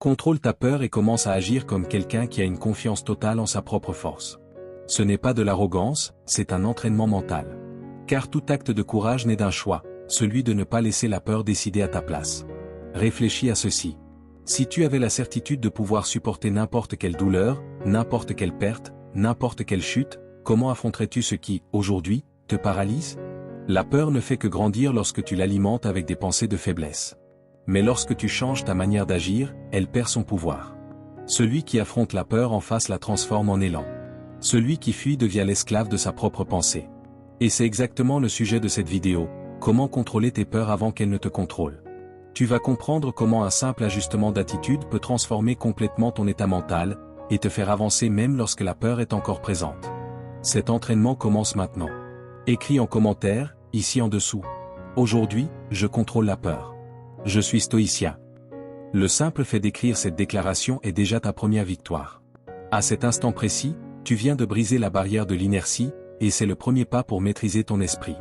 Contrôle ta peur et commence à agir comme quelqu'un qui a une confiance totale en sa propre force. Ce n'est pas de l'arrogance, c'est un entraînement mental. Car tout acte de courage naît d'un choix, celui de ne pas laisser la peur décider à ta place. Réfléchis à ceci. Si tu avais la certitude de pouvoir supporter n'importe quelle douleur, n'importe quelle perte, n'importe quelle chute, comment affronterais-tu ce qui, aujourd'hui, te paralyse? La peur ne fait que grandir lorsque tu l'alimentes avec des pensées de faiblesse. Mais lorsque tu changes ta manière d'agir, elle perd son pouvoir. Celui qui affronte la peur en face la transforme en élan. Celui qui fuit devient l'esclave de sa propre pensée. Et c'est exactement le sujet de cette vidéo, comment contrôler tes peurs avant qu'elles ne te contrôlent. Tu vas comprendre comment un simple ajustement d'attitude peut transformer complètement ton état mental, et te faire avancer même lorsque la peur est encore présente. Cet entraînement commence maintenant. Écris en commentaire, ici en dessous. Aujourd'hui, je contrôle la peur. Je suis stoïcien. Le simple fait d'écrire cette déclaration est déjà ta première victoire. À cet instant précis, tu viens de briser la barrière de l'inertie, et c'est le premier pas pour maîtriser ton esprit.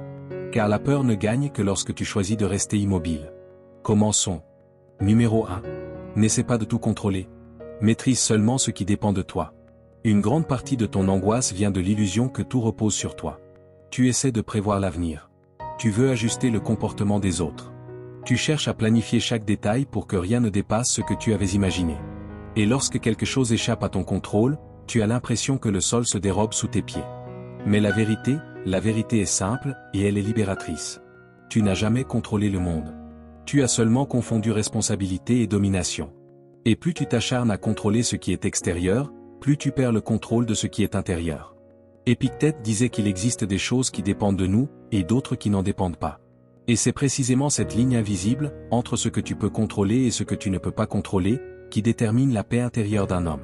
Car la peur ne gagne que lorsque tu choisis de rester immobile. Commençons. Numéro 1. N'essaie pas de tout contrôler. Maîtrise seulement ce qui dépend de toi. Une grande partie de ton angoisse vient de l'illusion que tout repose sur toi. Tu essaies de prévoir l'avenir. Tu veux ajuster le comportement des autres. Tu cherches à planifier chaque détail pour que rien ne dépasse ce que tu avais imaginé. Et lorsque quelque chose échappe à ton contrôle, tu as l'impression que le sol se dérobe sous tes pieds. Mais la vérité est simple, et elle est libératrice. Tu n'as jamais contrôlé le monde. Tu as seulement confondu responsabilité et domination. Et plus tu t'acharnes à contrôler ce qui est extérieur, plus tu perds le contrôle de ce qui est intérieur. Épictète disait qu'il existe des choses qui dépendent de nous, et d'autres qui n'en dépendent pas. Et c'est précisément cette ligne invisible, entre ce que tu peux contrôler et ce que tu ne peux pas contrôler, qui détermine la paix intérieure d'un homme.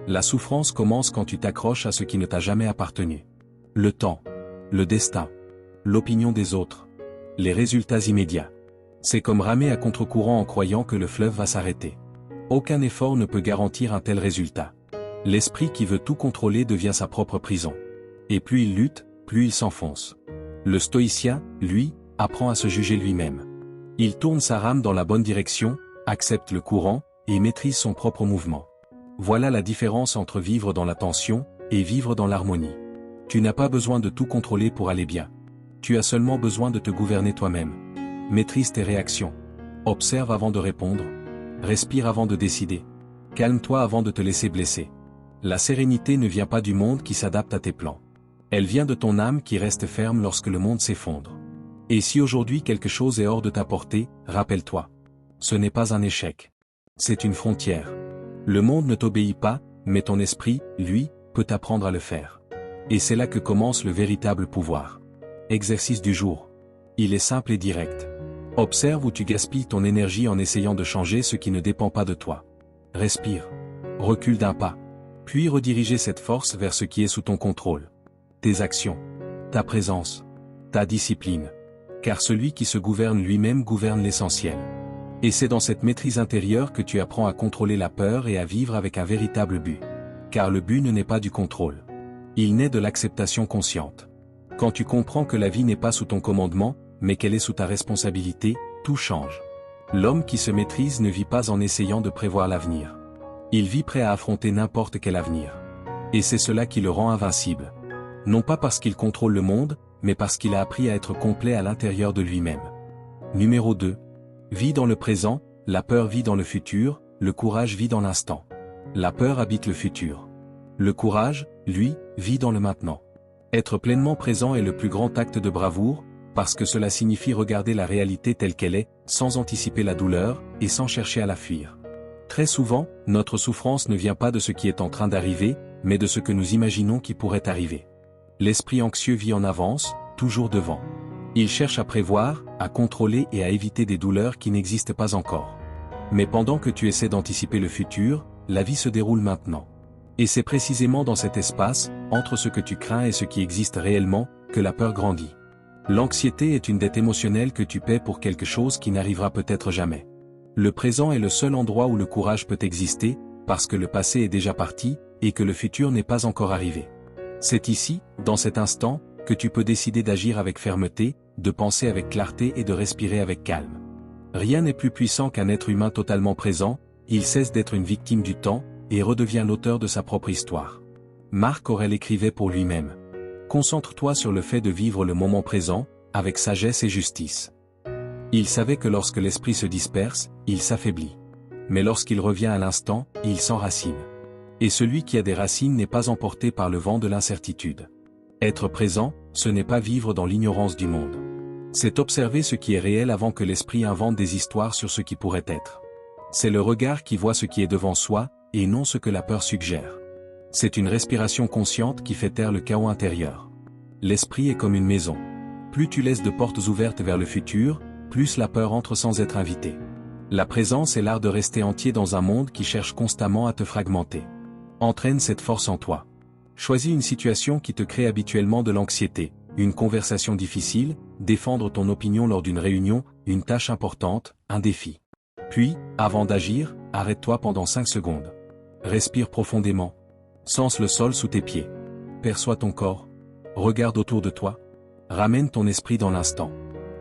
La souffrance commence quand tu t'accroches à ce qui ne t'a jamais appartenu. Le temps, le destin, l'opinion des autres, les résultats immédiats. C'est comme ramer à contre-courant en croyant que le fleuve va s'arrêter. Aucun effort ne peut garantir un tel résultat. L'esprit qui veut tout contrôler devient sa propre prison. Et plus il lutte, plus il s'enfonce. Le stoïcien, lui, apprend à se juger lui-même. Il tourne sa rame dans la bonne direction, accepte le courant, et maîtrise son propre mouvement. Voilà la différence entre vivre dans la tension, et vivre dans l'harmonie. Tu n'as pas besoin de tout contrôler pour aller bien. Tu as seulement besoin de te gouverner toi-même. Maîtrise tes réactions. Observe avant de répondre. Respire avant de décider. Calme-toi avant de te laisser blesser. La sérénité ne vient pas du monde qui s'adapte à tes plans. Elle vient de ton âme qui reste ferme lorsque le monde s'effondre. Et si aujourd'hui quelque chose est hors de ta portée, rappelle-toi. Ce n'est pas un échec. C'est une frontière. Le monde ne t'obéit pas, mais ton esprit, lui, peut t'apprendre à le faire. Et c'est là que commence le véritable pouvoir. Exercice du jour. Il est simple et direct. Observe où tu gaspilles ton énergie en essayant de changer ce qui ne dépend pas de toi. Respire. Recule d'un pas. Puis rediriger cette force vers ce qui est sous ton contrôle. Tes actions. Ta présence. Ta discipline. Car celui qui se gouverne lui-même gouverne l'essentiel. Et c'est dans cette maîtrise intérieure que tu apprends à contrôler la peur et à vivre avec un véritable but. Car le but ne naît pas du contrôle. Il naît de l'acceptation consciente. Quand tu comprends que la vie n'est pas sous ton commandement, mais qu'elle est sous ta responsabilité, tout change. L'homme qui se maîtrise ne vit pas en essayant de prévoir l'avenir. Il vit prêt à affronter n'importe quel avenir. Et c'est cela qui le rend invincible. Non pas parce qu'il contrôle le monde, mais parce qu'il a appris à être complet à l'intérieur de lui-même. Numéro 2. Vis dans le présent, la peur vit dans le futur, le courage vit dans l'instant. La peur habite le futur. Le courage, lui, vit dans le maintenant. Être pleinement présent est le plus grand acte de bravoure, parce que cela signifie regarder la réalité telle qu'elle est, sans anticiper la douleur, et sans chercher à la fuir. Très souvent, notre souffrance ne vient pas de ce qui est en train d'arriver, mais de ce que nous imaginons qui pourrait arriver. L'esprit anxieux vit en avance, toujours devant. Il cherche à prévoir, à contrôler et à éviter des douleurs qui n'existent pas encore. Mais pendant que tu essaies d'anticiper le futur, la vie se déroule maintenant. Et c'est précisément dans cet espace, entre ce que tu crains et ce qui existe réellement, que la peur grandit. L'anxiété est une dette émotionnelle que tu paies pour quelque chose qui n'arrivera peut-être jamais. Le présent est le seul endroit où le courage peut exister, parce que le passé est déjà parti, et que le futur n'est pas encore arrivé. C'est ici, dans cet instant, que tu peux décider d'agir avec fermeté, de penser avec clarté et de respirer avec calme. Rien n'est plus puissant qu'un être humain totalement présent, il cesse d'être une victime du temps, et redevient l'auteur de sa propre histoire. Marc Aurèle écrivait pour lui-même. Concentre-toi sur le fait de vivre le moment présent, avec sagesse et justice. Il savait que lorsque l'esprit se disperse, il s'affaiblit. Mais lorsqu'il revient à l'instant, il s'enracine. Et celui qui a des racines n'est pas emporté par le vent de l'incertitude. Être présent, ce n'est pas vivre dans l'ignorance du monde. C'est observer ce qui est réel avant que l'esprit invente des histoires sur ce qui pourrait être. C'est le regard qui voit ce qui est devant soi, et non ce que la peur suggère. C'est une respiration consciente qui fait taire le chaos intérieur. L'esprit est comme une maison. Plus tu laisses de portes ouvertes vers le futur, plus la peur entre sans être invitée. La présence est l'art de rester entier dans un monde qui cherche constamment à te fragmenter. Entraîne cette force en toi. Choisis une situation qui te crée habituellement de l'anxiété, une conversation difficile, défendre ton opinion lors d'une réunion, une tâche importante, un défi. Puis, avant d'agir, arrête-toi pendant 5 secondes. Respire profondément. Sens le sol sous tes pieds. Perçois ton corps. Regarde autour de toi. Ramène ton esprit dans l'instant.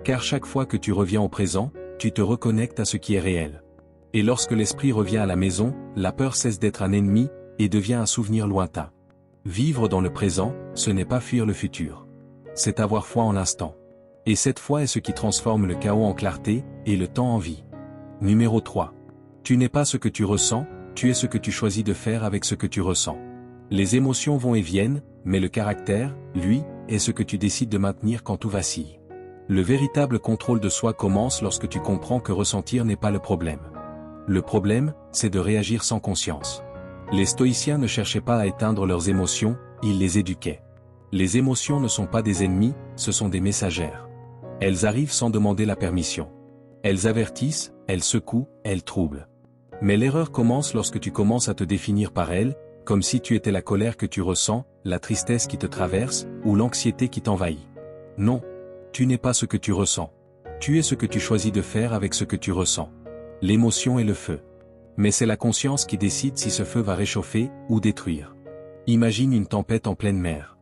Car chaque fois que tu reviens au présent, tu te reconnectes à ce qui est réel. Et lorsque l'esprit revient à la maison, la peur cesse d'être un ennemi, et devient un souvenir lointain. Vivre dans le présent, ce n'est pas fuir le futur. C'est avoir foi en l'instant. Et cette foi est ce qui transforme le chaos en clarté, et le temps en vie. Numéro 3. Tu n'es pas ce que tu ressens, tu es ce que tu choisis de faire avec ce que tu ressens. Les émotions vont et viennent, mais le caractère, lui, est ce que tu décides de maintenir quand tout vacille. Le véritable contrôle de soi commence lorsque tu comprends que ressentir n'est pas le problème. Le problème, c'est de réagir sans conscience. Les stoïciens ne cherchaient pas à éteindre leurs émotions, ils les éduquaient. Les émotions ne sont pas des ennemis, ce sont des messagères. Elles arrivent sans demander la permission. Elles avertissent, elles secouent, elles troublent. Mais l'erreur commence lorsque tu commences à te définir par elles, comme si tu étais la colère que tu ressens, la tristesse qui te traverse, ou l'anxiété qui t'envahit. Non. Tu n'es pas ce que tu ressens. Tu es ce que tu choisis de faire avec ce que tu ressens. L'émotion est le feu. Mais c'est la conscience qui décide si ce feu va réchauffer, ou détruire. Imagine une tempête en pleine mer.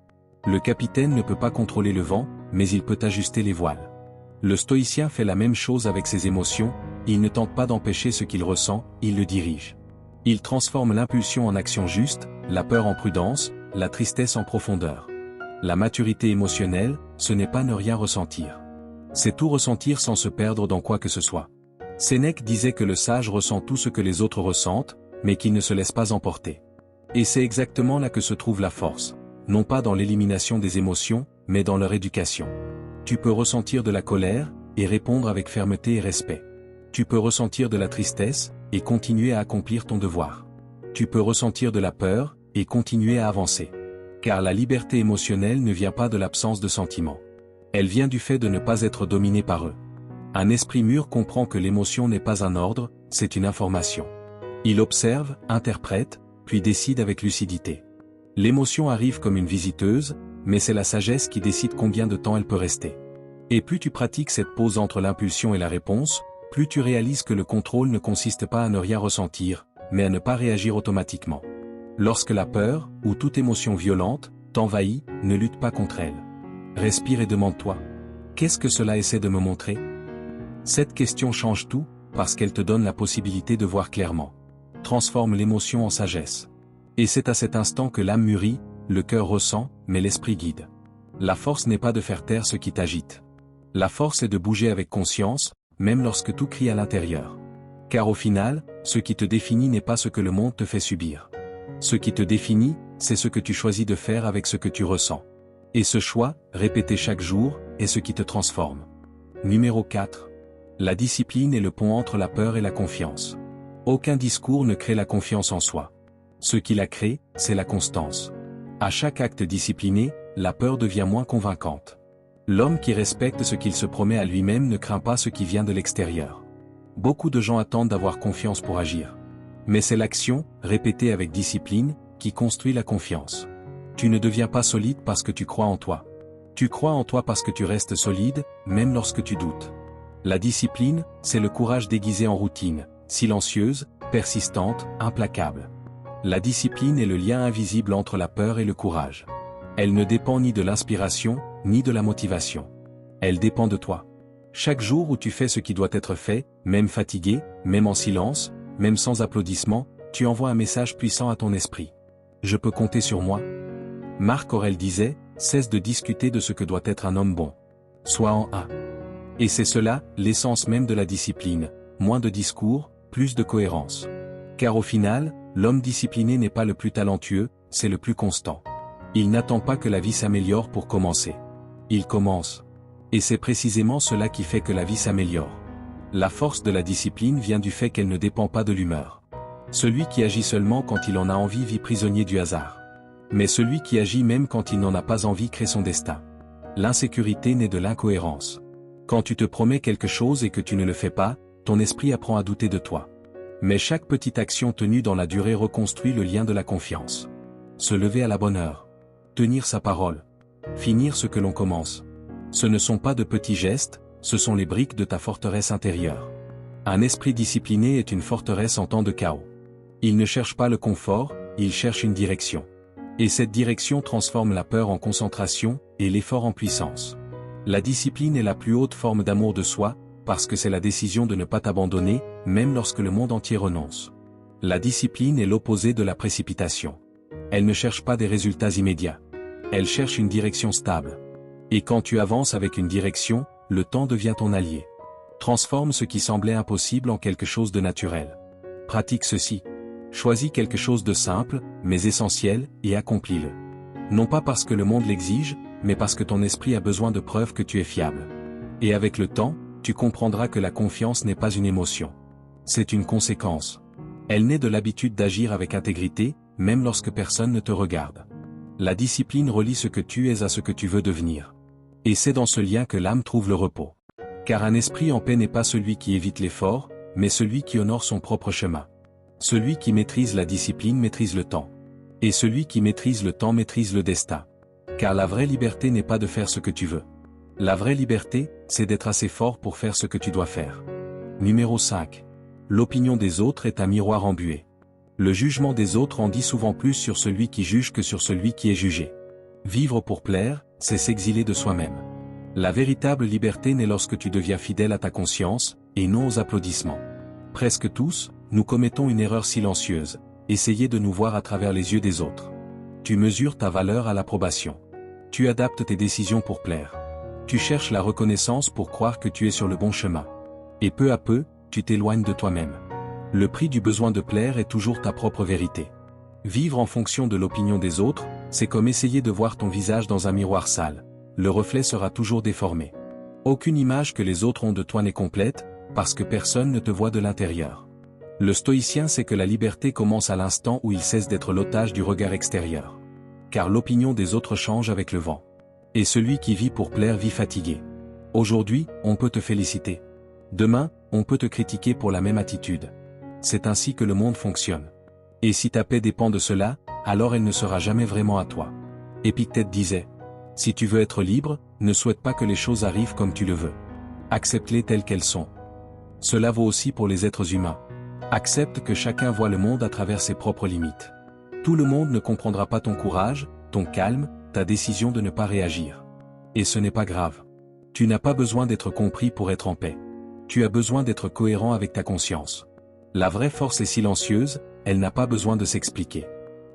Le capitaine ne peut pas contrôler le vent, mais il peut ajuster les voiles. Le stoïcien fait la même chose avec ses émotions, il ne tente pas d'empêcher ce qu'il ressent, il le dirige. Il transforme l'impulsion en action juste, la peur en prudence, la tristesse en profondeur. La maturité émotionnelle, ce n'est pas ne rien ressentir. C'est tout ressentir sans se perdre dans quoi que ce soit. Sénèque disait que le sage ressent tout ce que les autres ressentent, mais qu'il ne se laisse pas emporter. Et c'est exactement là que se trouve la force, non pas dans l'élimination des émotions, mais dans leur éducation. Tu peux ressentir de la colère, et répondre avec fermeté et respect. Tu peux ressentir de la tristesse, et continuer à accomplir ton devoir. Tu peux ressentir de la peur, et continuer à avancer. Car la liberté émotionnelle ne vient pas de l'absence de sentiments. Elle vient du fait de ne pas être dominé par eux. Un esprit mûr comprend que l'émotion n'est pas un ordre, c'est une information. Il observe, interprète, puis décide avec lucidité. L'émotion arrive comme une visiteuse, mais c'est la sagesse qui décide combien de temps elle peut rester. Et plus tu pratiques cette pause entre l'impulsion et la réponse, plus tu réalises que le contrôle ne consiste pas à ne rien ressentir, mais à ne pas réagir automatiquement. Lorsque la peur, ou toute émotion violente, t'envahit, ne lutte pas contre elle. Respire et demande-toi. Qu'est-ce que cela essaie de me montrer ? Cette question change tout, parce qu'elle te donne la possibilité de voir clairement. Transforme l'émotion en sagesse. Et c'est à cet instant que l'âme mûrit, le cœur ressent, mais l'esprit guide. La force n'est pas de faire taire ce qui t'agite. La force est de bouger avec conscience, même lorsque tout crie à l'intérieur. Car au final, ce qui te définit n'est pas ce que le monde te fait subir. Ce qui te définit, c'est ce que tu choisis de faire avec ce que tu ressens. Et ce choix, répété chaque jour, est ce qui te transforme. Numéro 4. La discipline est le pont entre la peur et la confiance. Aucun discours ne crée la confiance en soi. Ce qui la crée, c'est la constance. À chaque acte discipliné, la peur devient moins convaincante. L'homme qui respecte ce qu'il se promet à lui-même ne craint pas ce qui vient de l'extérieur. Beaucoup de gens attendent d'avoir confiance pour agir. Mais c'est l'action, répétée avec discipline, qui construit la confiance. Tu ne deviens pas solide parce que tu crois en toi. Tu crois en toi parce que tu restes solide, même lorsque tu doutes. La discipline, c'est le courage déguisé en routine, silencieuse, persistante, implacable. La discipline est le lien invisible entre la peur et le courage. Elle ne dépend ni de l'inspiration, ni de la motivation. Elle dépend de toi. Chaque jour où tu fais ce qui doit être fait, même fatigué, même en silence, même sans applaudissements, tu envoies un message puissant à ton esprit. Je peux compter sur moi? Marc Aurèle disait, cesse de discuter de ce que doit être un homme bon. Sois en un. Et c'est cela, l'essence même de la discipline, moins de discours, plus de cohérence. Car au final, l'homme discipliné n'est pas le plus talentueux, c'est le plus constant. Il n'attend pas que la vie s'améliore pour commencer. Il commence. Et c'est précisément cela qui fait que la vie s'améliore. La force de la discipline vient du fait qu'elle ne dépend pas de l'humeur. Celui qui agit seulement quand il en a envie vit prisonnier du hasard. Mais celui qui agit même quand il n'en a pas envie crée son destin. L'insécurité naît de l'incohérence. Quand tu te promets quelque chose et que tu ne le fais pas, ton esprit apprend à douter de toi. Mais chaque petite action tenue dans la durée reconstruit le lien de la confiance. Se lever à la bonne heure. Tenir sa parole. Finir ce que l'on commence. Ce ne sont pas de petits gestes, ce sont les briques de ta forteresse intérieure. Un esprit discipliné est une forteresse en temps de chaos. Il ne cherche pas le confort, il cherche une direction. Et cette direction transforme la peur en concentration, et l'effort en puissance. La discipline est la plus haute forme d'amour de soi, parce que c'est la décision de ne pas t'abandonner, même lorsque le monde entier renonce. La discipline est l'opposé de la précipitation. Elle ne cherche pas des résultats immédiats. Elle cherche une direction stable. Et quand tu avances avec une direction, le temps devient ton allié. Transforme ce qui semblait impossible en quelque chose de naturel. Pratique ceci. Choisis quelque chose de simple, mais essentiel, et accomplis-le. Non pas parce que le monde l'exige, mais parce que ton esprit a besoin de preuves que tu es fiable. Et avec le temps, tu comprendras que la confiance n'est pas une émotion. C'est une conséquence. Elle naît de l'habitude d'agir avec intégrité, même lorsque personne ne te regarde. La discipline relie ce que tu es à ce que tu veux devenir. Et c'est dans ce lien que l'âme trouve le repos. Car un esprit en paix n'est pas celui qui évite l'effort, mais celui qui honore son propre chemin. Celui qui maîtrise la discipline maîtrise le temps. Et celui qui maîtrise le temps maîtrise le destin. Car la vraie liberté n'est pas de faire ce que tu veux. La vraie liberté, c'est d'être assez fort pour faire ce que tu dois faire. Numéro 5. L'opinion des autres est un miroir embué. Le jugement des autres en dit souvent plus sur celui qui juge que sur celui qui est jugé. Vivre pour plaire, c'est s'exiler de soi-même. La véritable liberté naît lorsque tu deviens fidèle à ta conscience, et non aux applaudissements. Presque tous, nous commettons une erreur silencieuse, essayer de nous voir à travers les yeux des autres. Tu mesures ta valeur à l'approbation. Tu adaptes tes décisions pour plaire. Tu cherches la reconnaissance pour croire que tu es sur le bon chemin. Et peu à peu, tu t'éloignes de toi-même. Le prix du besoin de plaire est toujours ta propre vérité. Vivre en fonction de l'opinion des autres, c'est comme essayer de voir ton visage dans un miroir sale. Le reflet sera toujours déformé. Aucune image que les autres ont de toi n'est complète, parce que personne ne te voit de l'intérieur. Le stoïcien sait que la liberté commence à l'instant où il cesse d'être l'otage du regard extérieur. Car l'opinion des autres change avec le vent. Et celui qui vit pour plaire vit fatigué. Aujourd'hui, on peut te féliciter. Demain, on peut te critiquer pour la même attitude. C'est ainsi que le monde fonctionne. Et si ta paix dépend de cela, alors elle ne sera jamais vraiment à toi. Épictète disait, « Si tu veux être libre, ne souhaite pas que les choses arrivent comme tu le veux. Accepte-les telles qu'elles sont. » Cela vaut aussi pour les êtres humains. Accepte que chacun voit le monde à travers ses propres limites. Tout le monde ne comprendra pas ton courage, ton calme, ta décision de ne pas réagir. Et ce n'est pas grave. Tu n'as pas besoin d'être compris pour être en paix. Tu as besoin d'être cohérent avec ta conscience. La vraie force est silencieuse, elle n'a pas besoin de s'expliquer.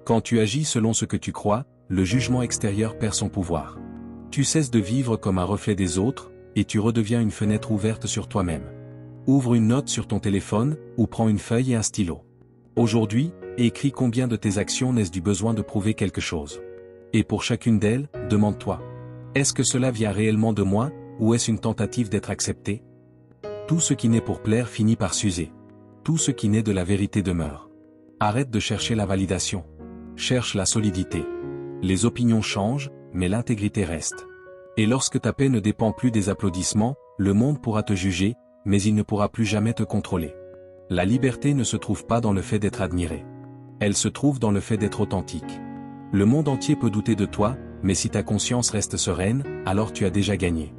Quand tu agis selon ce que tu crois, le jugement extérieur perd son pouvoir. Tu cesses de vivre comme un reflet des autres, et tu redeviens une fenêtre ouverte sur toi-même. Ouvre une note sur ton téléphone, ou prends une feuille et un stylo. Aujourd'hui, écris combien de tes actions naissent du besoin de prouver quelque chose. Et pour chacune d'elles, demande-toi. Est-ce que cela vient réellement de moi, ou est-ce une tentative d'être accepté? Tout ce qui naît pour plaire finit par s'user. Tout ce qui naît de la vérité demeure. Arrête de chercher la validation. Cherche la solidité. Les opinions changent, mais l'intégrité reste. Et lorsque ta paix ne dépend plus des applaudissements, le monde pourra te juger, mais il ne pourra plus jamais te contrôler. La liberté ne se trouve pas dans le fait d'être admiré. Elle se trouve dans le fait d'être authentique. Le monde entier peut douter de toi, mais si ta conscience reste sereine, alors tu as déjà gagné.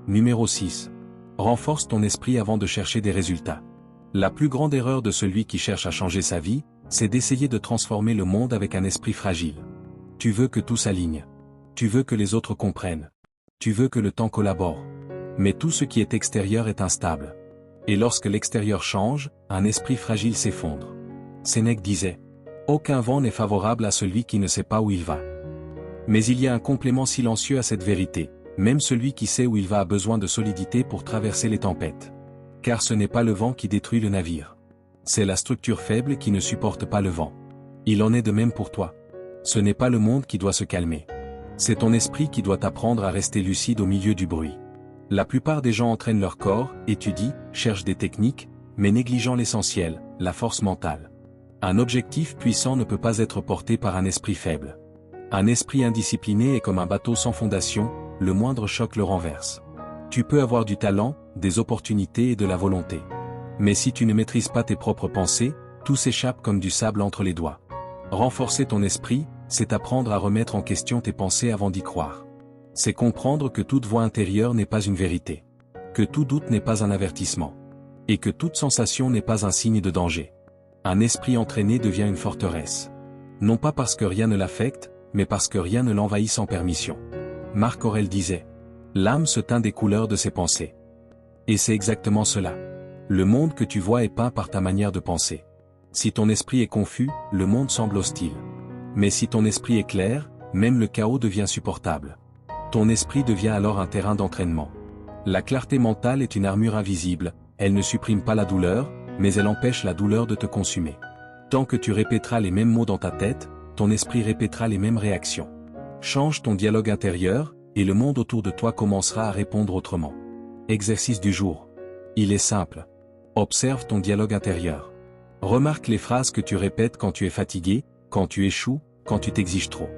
Numéro 6. Renforce ton esprit avant de chercher des résultats. La plus grande erreur de celui qui cherche à changer sa vie, c'est d'essayer de transformer le monde avec un esprit fragile. Tu veux que tout s'aligne. Tu veux que les autres comprennent. Tu veux que le temps collabore. Mais tout ce qui est extérieur est instable. Et lorsque l'extérieur change, un esprit fragile s'effondre. Sénèque disait: aucun vent n'est favorable à celui qui ne sait pas où il va. Mais il y a un complément silencieux à cette vérité, même celui qui sait où il va a besoin de solidité pour traverser les tempêtes. Car ce n'est pas le vent qui détruit le navire. C'est la structure faible qui ne supporte pas le vent. Il en est de même pour toi. Ce n'est pas le monde qui doit se calmer. C'est ton esprit qui doit apprendre à rester lucide au milieu du bruit. La plupart des gens entraînent leur corps, étudient, cherchent des techniques, mais négligeant l'essentiel, la force mentale. Un objectif puissant ne peut pas être porté par un esprit faible. Un esprit indiscipliné est comme un bateau sans fondation, le moindre choc le renverse. Tu peux avoir du talent, des opportunités et de la volonté. Mais si tu ne maîtrises pas tes propres pensées, tout s'échappe comme du sable entre les doigts. Renforcer ton esprit, c'est apprendre à remettre en question tes pensées avant d'y croire. C'est comprendre que toute voix intérieure n'est pas une vérité. Que tout doute n'est pas un avertissement. Et que toute sensation n'est pas un signe de danger. Un esprit entraîné devient une forteresse. Non pas parce que rien ne l'affecte, mais parce que rien ne l'envahit sans permission. Marc Aurèle disait: l'âme se teint des couleurs de ses pensées. Et c'est exactement cela. Le monde que tu vois est peint par ta manière de penser. Si ton esprit est confus, le monde semble hostile. Mais si ton esprit est clair, même le chaos devient supportable. Ton esprit devient alors un terrain d'entraînement. La clarté mentale est une armure invisible, elle ne supprime pas la douleur, mais elle empêche la douleur de te consumer. Tant que tu répéteras les mêmes mots dans ta tête, ton esprit répétera les mêmes réactions. Change ton dialogue intérieur, et le monde autour de toi commencera à répondre autrement. Exercice du jour. Il est simple. Observe ton dialogue intérieur. Remarque les phrases que tu répètes quand tu es fatigué, quand tu échoues, quand tu t'exiges trop.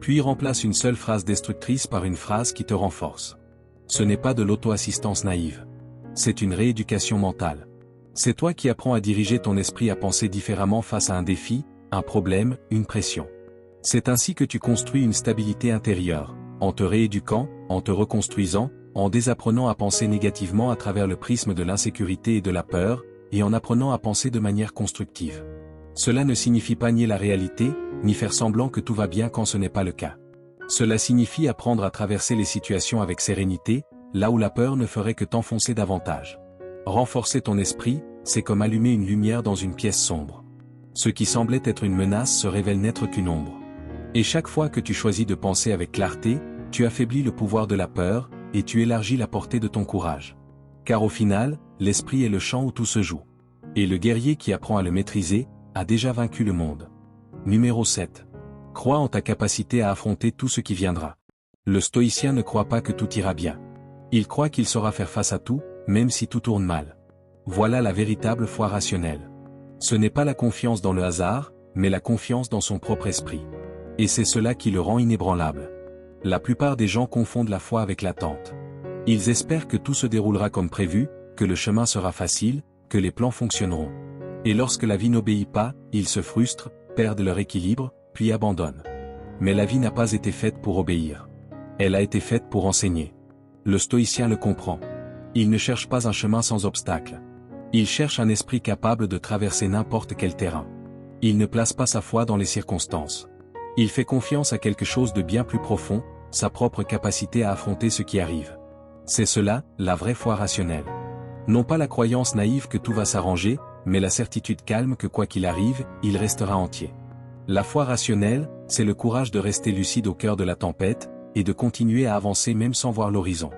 Puis remplace une seule phrase destructrice par une phrase qui te renforce. Ce n'est pas de l'auto-assistance naïve. C'est une rééducation mentale. C'est toi qui apprends à diriger ton esprit à penser différemment face à un défi, un problème, une pression. C'est ainsi que tu construis une stabilité intérieure, en te rééduquant, en te reconstruisant, en désapprenant à penser négativement à travers le prisme de l'insécurité et de la peur, et en apprenant à penser de manière constructive. Cela ne signifie pas nier la réalité, ni faire semblant que tout va bien quand ce n'est pas le cas. Cela signifie apprendre à traverser les situations avec sérénité, là où la peur ne ferait que t'enfoncer davantage. Renforcer ton esprit, c'est comme allumer une lumière dans une pièce sombre. Ce qui semblait être une menace se révèle n'être qu'une ombre. Et chaque fois que tu choisis de penser avec clarté, tu affaiblis le pouvoir de la peur, et tu élargis la portée de ton courage. Car au final, l'esprit est le champ où tout se joue. Et le guerrier qui apprend à le maîtriser, a déjà vaincu le monde. Numéro 7. Crois en ta capacité à affronter tout ce qui viendra. Le stoïcien ne croit pas que tout ira bien. Il croit qu'il saura faire face à tout, même si tout tourne mal. Voilà la véritable foi rationnelle. Ce n'est pas la confiance dans le hasard, mais la confiance dans son propre esprit. Et c'est cela qui le rend inébranlable. La plupart des gens confondent la foi avec l'attente. Ils espèrent que tout se déroulera comme prévu, que le chemin sera facile, que les plans fonctionneront. Et lorsque la vie n'obéit pas, ils se frustrent, perdent leur équilibre, puis abandonnent. Mais la vie n'a pas été faite pour obéir. Elle a été faite pour enseigner. Le stoïcien le comprend. Il ne cherche pas un chemin sans obstacle. Il cherche un esprit capable de traverser n'importe quel terrain. Il ne place pas sa foi dans les circonstances. Il fait confiance à quelque chose de bien plus profond, sa propre capacité à affronter ce qui arrive. C'est cela, la vraie foi rationnelle. Non pas la croyance naïve que tout va s'arranger, mais la certitude calme que quoi qu'il arrive, il restera entier. La foi rationnelle, c'est le courage de rester lucide au cœur de la tempête, et de continuer à avancer même sans voir l'horizon.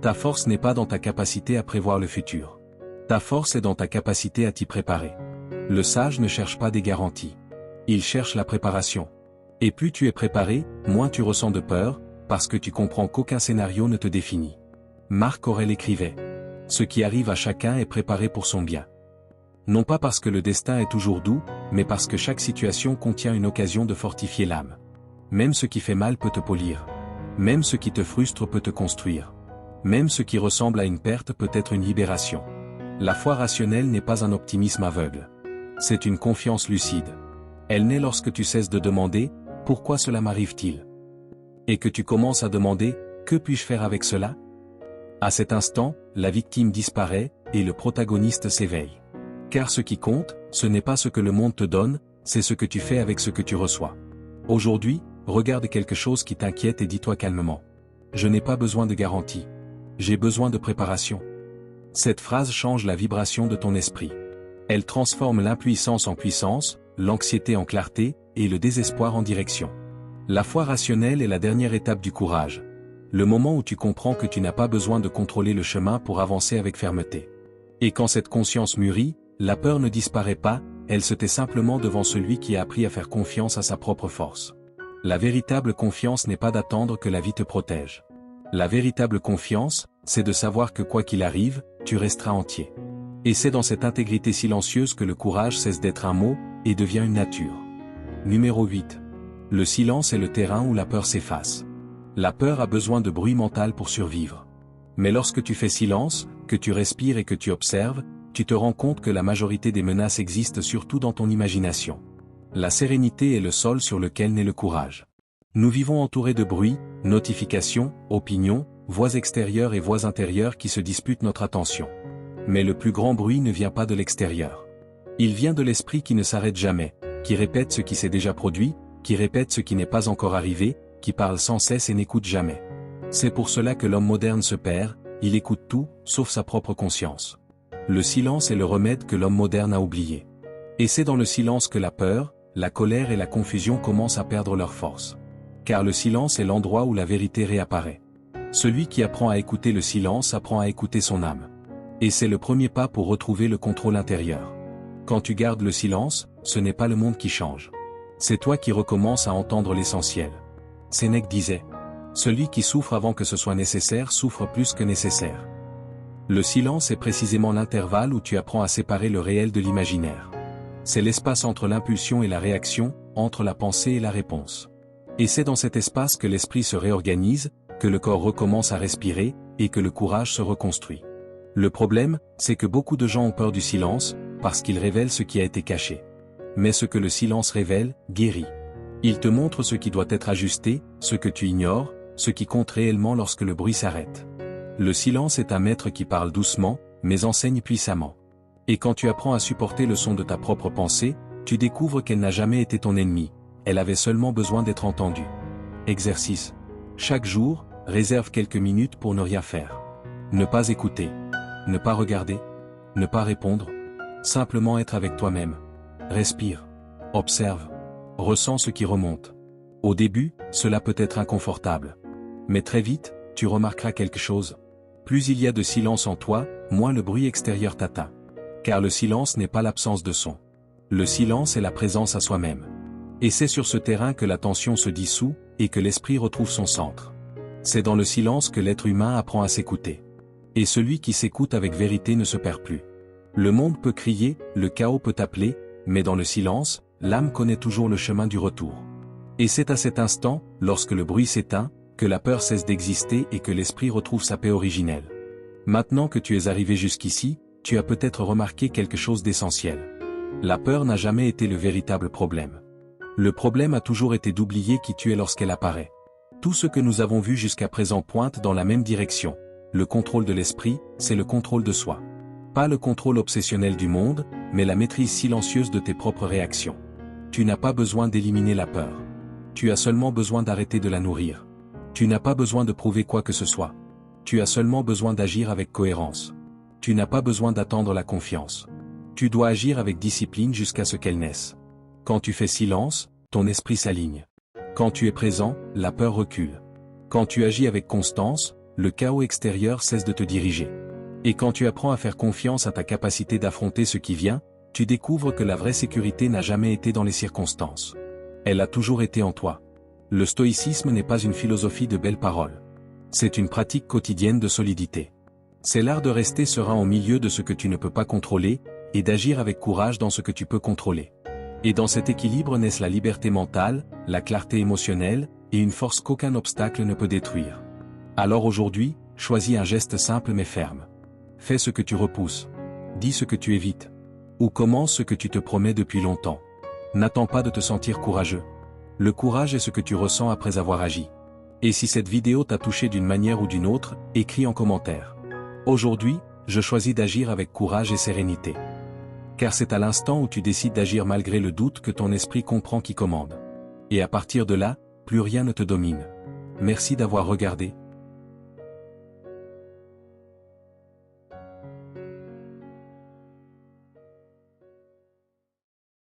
Ta force n'est pas dans ta capacité à prévoir le futur. Ta force est dans ta capacité à t'y préparer. Le sage ne cherche pas des garanties. Il cherche la préparation. Et plus tu es préparé, moins tu ressens de peur, parce que tu comprends qu'aucun scénario ne te définit. Marc Aurèle écrivait: ce qui arrive à chacun est préparé pour son bien. Non pas parce que le destin est toujours doux, mais parce que chaque situation contient une occasion de fortifier l'âme. Même ce qui fait mal peut te polir. Même ce qui te frustre peut te construire. Même ce qui ressemble à une perte peut être une libération. La foi rationnelle n'est pas un optimisme aveugle. C'est une confiance lucide. Elle naît lorsque tu cesses de demander « Pourquoi cela m'arrive-t-il ?» et que tu commences à demander « Que puis-je faire avec cela ?» À cet instant, la victime disparaît, et le protagoniste s'éveille. Car ce qui compte, ce n'est pas ce que le monde te donne, c'est ce que tu fais avec ce que tu reçois. Aujourd'hui, regarde quelque chose qui t'inquiète et dis-toi calmement: je n'ai pas besoin de garantie. J'ai besoin de préparation. Cette phrase change la vibration de ton esprit. Elle transforme l'impuissance en puissance, l'anxiété en clarté, et le désespoir en direction. La foi rationnelle est la dernière étape du courage. Le moment où tu comprends que tu n'as pas besoin de contrôler le chemin pour avancer avec fermeté. Et quand cette conscience mûrit, la peur ne disparaît pas, elle se tait simplement devant celui qui a appris à faire confiance à sa propre force. La véritable confiance n'est pas d'attendre que la vie te protège. La véritable confiance, c'est de savoir que quoi qu'il arrive, tu resteras entier. Et c'est dans cette intégrité silencieuse que le courage cesse d'être un mot, et devient une nature. Numéro 8. Le silence est le terrain où la peur s'efface. La peur a besoin de bruit mental pour survivre. Mais lorsque tu fais silence, que tu respires et que tu observes, tu te rends compte que la majorité des menaces existent surtout dans ton imagination. La sérénité est le sol sur lequel naît le courage. Nous vivons entourés de bruit, notifications, opinions, voix extérieures et voix intérieures qui se disputent notre attention. Mais le plus grand bruit ne vient pas de l'extérieur. Il vient de l'esprit qui ne s'arrête jamais, qui répète ce qui s'est déjà produit, qui répète ce qui n'est pas encore arrivé, qui parle sans cesse et n'écoute jamais. C'est pour cela que l'homme moderne se perd, il écoute tout, sauf sa propre conscience. Le silence est le remède que l'homme moderne a oublié. Et c'est dans le silence que la peur, la colère et la confusion commencent à perdre leur force. Car le silence est l'endroit où la vérité réapparaît. Celui qui apprend à écouter le silence apprend à écouter son âme. Et c'est le premier pas pour retrouver le contrôle intérieur. Quand tu gardes le silence, ce n'est pas le monde qui change. C'est toi qui recommences à entendre l'essentiel. Sénèque disait « Celui qui souffre avant que ce soit nécessaire souffre plus que nécessaire ». Le silence est précisément l'intervalle où tu apprends à séparer le réel de l'imaginaire. C'est l'espace entre l'impulsion et la réaction, entre la pensée et la réponse. Et c'est dans cet espace que l'esprit se réorganise, que le corps recommence à respirer, et que le courage se reconstruit. Le problème, c'est que beaucoup de gens ont peur du silence, parce qu'il révèle ce qui a été caché. Mais ce que le silence révèle, guérit. Il te montre ce qui doit être ajusté, ce que tu ignores, ce qui compte réellement lorsque le bruit s'arrête. Le silence est un maître qui parle doucement, mais enseigne puissamment. Et quand tu apprends à supporter le son de ta propre pensée, tu découvres qu'elle n'a jamais été ton ennemi, elle avait seulement besoin d'être entendue. Exercice. Chaque jour, réserve quelques minutes pour ne rien faire. Ne pas écouter. Ne pas regarder. Ne pas répondre. Simplement être avec toi-même. Respire. Observe. Ressens ce qui remonte. Au début, cela peut être inconfortable. Mais très vite, tu remarqueras quelque chose. Plus il y a de silence en toi, moins le bruit extérieur t'atteint. Car le silence n'est pas l'absence de son. Le silence est la présence à soi-même. Et c'est sur ce terrain que la tension se dissout, et que l'esprit retrouve son centre. C'est dans le silence que l'être humain apprend à s'écouter. Et celui qui s'écoute avec vérité ne se perd plus. Le monde peut crier, le chaos peut appeler, mais dans le silence, l'âme connaît toujours le chemin du retour. Et c'est à cet instant, lorsque le bruit s'éteint, que la peur cesse d'exister et que l'esprit retrouve sa paix originelle. Maintenant que tu es arrivé jusqu'ici, tu as peut-être remarqué quelque chose d'essentiel. La peur n'a jamais été le véritable problème. Le problème a toujours été d'oublier qui tu es lorsqu'elle apparaît. Tout ce que nous avons vu jusqu'à présent pointe dans la même direction. Le contrôle de l'esprit, c'est le contrôle de soi. Pas le contrôle obsessionnel du monde, mais la maîtrise silencieuse de tes propres réactions. Tu n'as pas besoin d'éliminer la peur. Tu as seulement besoin d'arrêter de la nourrir. Tu n'as pas besoin de prouver quoi que ce soit. Tu as seulement besoin d'agir avec cohérence. Tu n'as pas besoin d'attendre la confiance. Tu dois agir avec discipline jusqu'à ce qu'elle naisse. Quand tu fais silence, ton esprit s'aligne. Quand tu es présent, la peur recule. Quand tu agis avec constance, le chaos extérieur cesse de te diriger. Et quand tu apprends à faire confiance à ta capacité d'affronter ce qui vient, tu découvres que la vraie sécurité n'a jamais été dans les circonstances. Elle a toujours été en toi. Le stoïcisme n'est pas une philosophie de belles paroles. C'est une pratique quotidienne de solidité. C'est l'art de rester serein au milieu de ce que tu ne peux pas contrôler, et d'agir avec courage dans ce que tu peux contrôler. Et dans cet équilibre naissent la liberté mentale, la clarté émotionnelle, et une force qu'aucun obstacle ne peut détruire. Alors aujourd'hui, choisis un geste simple mais ferme. Fais ce que tu repousses. Dis ce que tu évites. Ou commence ce que tu te promets depuis longtemps. N'attends pas de te sentir courageux. Le courage est ce que tu ressens après avoir agi. Et si cette vidéo t'a touché d'une manière ou d'une autre, écris en commentaire. Aujourd'hui, je choisis d'agir avec courage et sérénité. Car c'est à l'instant où tu décides d'agir malgré le doute que ton esprit comprend qui commande. Et à partir de là, plus rien ne te domine. Merci d'avoir regardé.